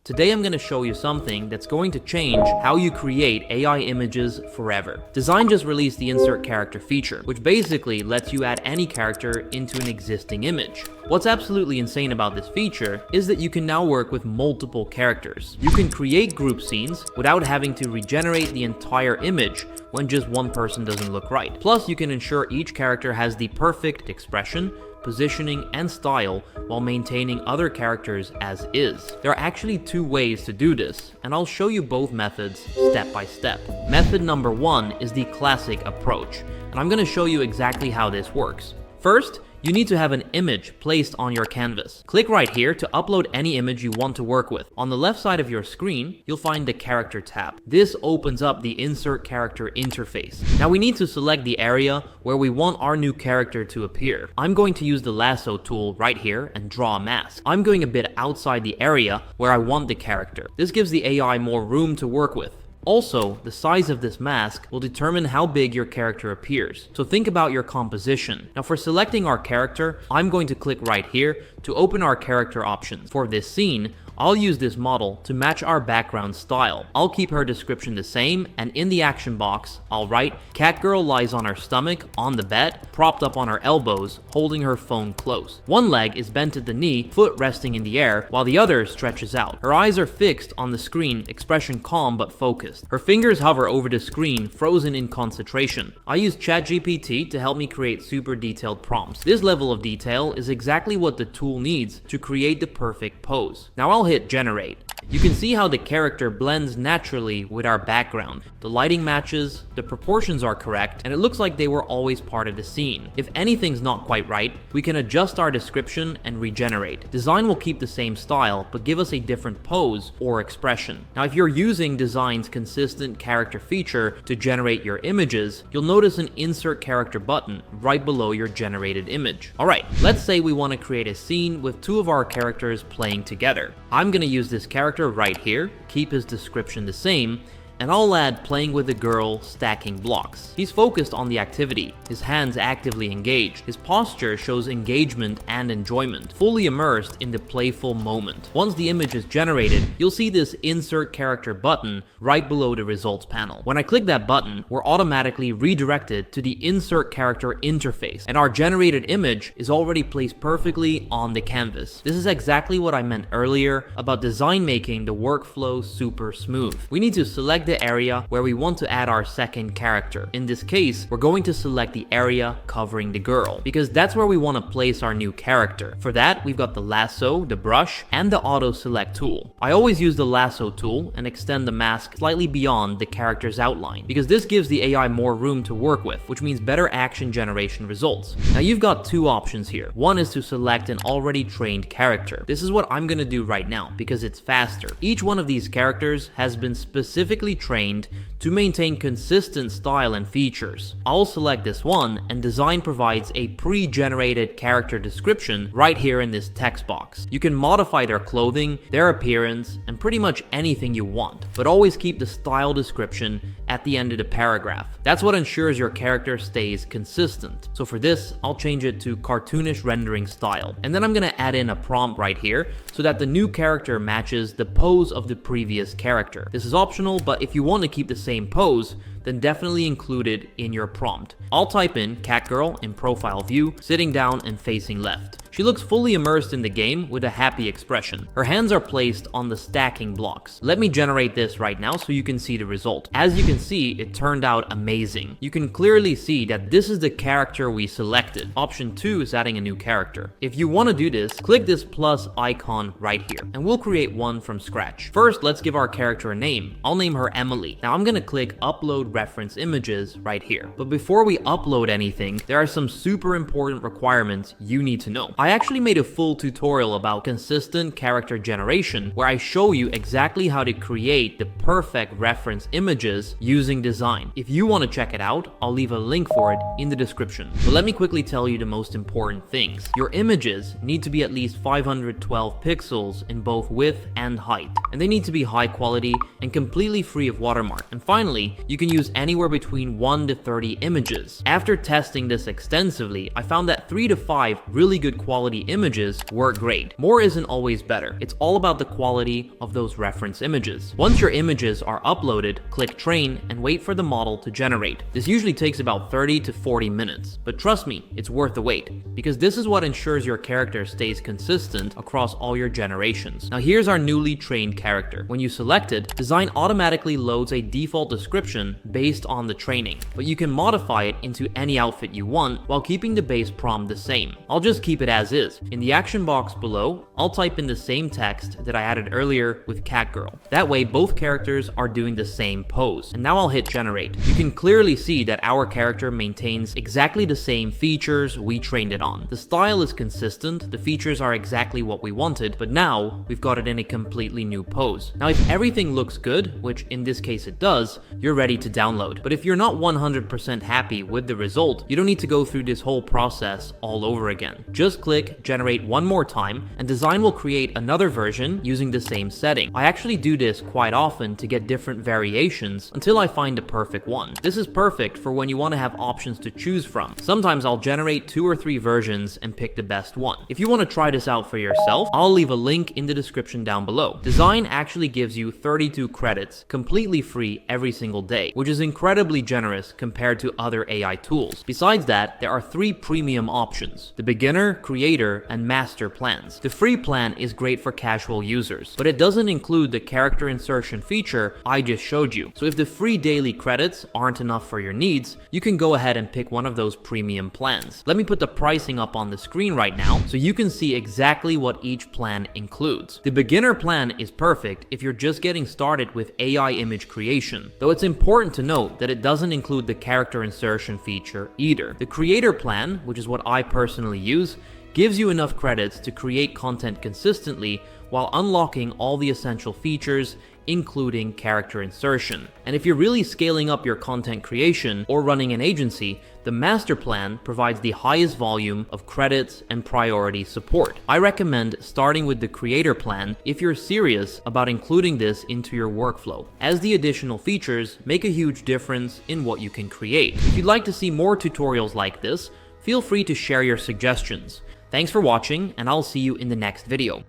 Today I'm going to show you something that's going to change how you create AI images forever. Dzine just released the insert character feature, which basically lets you add any character into an existing image. What's absolutely insane about this feature is that you can now work with multiple characters. You can create group scenes without having to regenerate the entire image when just one person doesn't look right. Plus, you can ensure each character has the perfect expression, positioning, and style while maintaining other characters as is. There are actually two ways to do this, and I'll show you both methods step by step. Method number one is the classic approach, and I'm going to show you exactly how this works. First, you need to have an image placed on your canvas. Click right here to upload any image you want to work with. On the left side of your screen, you'll find the character tab. This opens up the insert character interface. Now we need to select the area where we want our new character to appear. I'm going to use the lasso tool right here and draw a mask. I'm going a bit outside the area where I want the character. This gives the AI more room to work with. Also, the size of this mask will determine how big your character appears, so think about your composition. Now for selecting our character, I'm going to click right here to open our character options. For this scene, I'll use this model to match our background style. I'll keep her description the same, and in the action box, I'll write, Catgirl lies on her stomach, on the bed, propped up on her elbows, holding her phone close. One leg is bent at the knee, foot resting in the air, while the other stretches out. Her eyes are fixed on the screen, expression calm but focused. Her fingers hover over the screen, frozen in concentration. I use ChatGPT to help me create super detailed prompts. This level of detail is exactly what the tool needs to create the perfect pose. Now I'll hit generate. You can see how the character blends naturally with our background. The lighting matches, the proportions are correct, and it looks like they were always part of the scene. If anything's not quite right, we can adjust our description and regenerate. Dzine will keep the same style, but give us a different pose or expression. Now if you're using Dzine's consistent character feature to generate your images, you'll notice an insert character button right below your generated image. Alright, let's say we want to create a scene with two of our characters playing together. I'm going to use this character right here, keep his description the same, and I'll add playing with a girl stacking blocks. He's focused on the activity, his hands actively engaged, his posture shows engagement and enjoyment, fully immersed in the playful moment. Once the image is generated, you'll see this insert character button right below the results panel. When I click that button, we're automatically redirected to the insert character interface, and our generated image is already placed perfectly on the canvas. This is exactly what I meant earlier about Dzine making the workflow super smooth. We need to select the area where we want to add our second character. In this case, we're going to select the area covering the girl, because that's where we want to place our new character. For that, we've got the lasso, the brush, and the auto select tool. I always use the lasso tool and extend the mask slightly beyond the character's outline, because this gives the AI more room to work with, which means better action generation results. Now you've got two options here. One is to select an already trained character. This is what I'm going to do right now, because it's faster. Each one of these characters has been specifically trained to maintain consistent style and features. I'll select this one, and Dzine provides a pre-generated character description right here in this text box. You can modify their clothing, their appearance, and pretty much anything you want, but always keep the style description at the end of the paragraph. That's what ensures your character stays consistent. So for this, I'll change it to cartoonish rendering style. And then I'm gonna add in a prompt right here so that the new character matches the pose of the previous character. This is optional, but if you want to keep the same pose, then definitely include it in your prompt. I'll type in Catgirl in profile view, sitting down and facing left. She looks fully immersed in the game with a happy expression. Her hands are placed on the stacking blocks. Let me generate this right now so you can see the result. As you can see, it turned out amazing. You can clearly see that this is the character we selected. Option 2 is adding a new character. If you want to do this, click this plus icon right here, and we'll create one from scratch. First, let's give our character a name. I'll name her Emily. Now I'm going to click upload reference images right here. But before we upload anything, there are some super important requirements you need to know. I actually made a full tutorial about consistent character generation where I show you exactly how to create the perfect reference images using Dzine. If you want to check it out, I'll leave a link for it in the description. But let me quickly tell you the most important things. Your images need to be at least 512 pixels in both width and height, and they need to be high quality and completely free of watermark. And finally, you can use use anywhere between 1 to 30 images. After testing this extensively, I found that 3 to 5 really good quality images work great. More isn't always better. It's all about the quality of those reference images. Once your images are uploaded, click train and wait for the model to generate. This usually takes about 30 to 40 minutes, but trust me, it's worth the wait, because this is what ensures your character stays consistent across all your generations. Now here's our newly trained character. When you select it, Dzine automatically loads a default description based on the training, but you can modify it into any outfit you want while keeping the base prompt the same. I'll just keep it as is. In the action box below, I'll type in the same text that I added earlier with Catgirl. That way both characters are doing the same pose. And now I'll hit generate. You can clearly see that our character maintains exactly the same features we trained it on. The style is consistent, the features are exactly what we wanted, but now we've got it in a completely new pose. Now if everything looks good, which in this case it does, you're ready to download. But if you're not 100% happy with the result, you don't need to go through this whole process all over again. Just click generate one more time and Dzine will create another version using the same setting. I actually do this quite often to get different variations until I find the perfect one. This is perfect for when you want to have options to choose from. Sometimes I'll generate 2 or 3 versions and pick the best one. If you want to try this out for yourself, I'll leave a link in the description down below. Dzine actually gives you 32 credits completely free every single day, which is incredibly generous compared to other AI tools. Besides that, there are 3 premium options: the beginner, creator, and master plans. The free plan is great for casual users, but it doesn't include the character insertion feature I just showed you. So if the free daily credits aren't enough for your needs, you can go ahead and pick one of those premium plans. Let me put the pricing up on the screen right now so you can see exactly what each plan includes. The beginner plan is perfect if you're just getting started with AI image creation, though it's important to note that it doesn't include the character insertion feature either. The creator plan, which is what I personally use, gives you enough credits to create content consistently while unlocking all the essential features, including character insertion. And if you're really scaling up your content creation or running an agency, the master plan provides the highest volume of credits and priority support. I recommend starting with the creator plan if you're serious about including this into your workflow, as the additional features make a huge difference in what you can create. If you'd like to see more tutorials like this, feel free to share your suggestions. Thanks for watching, and I'll see you in the next video.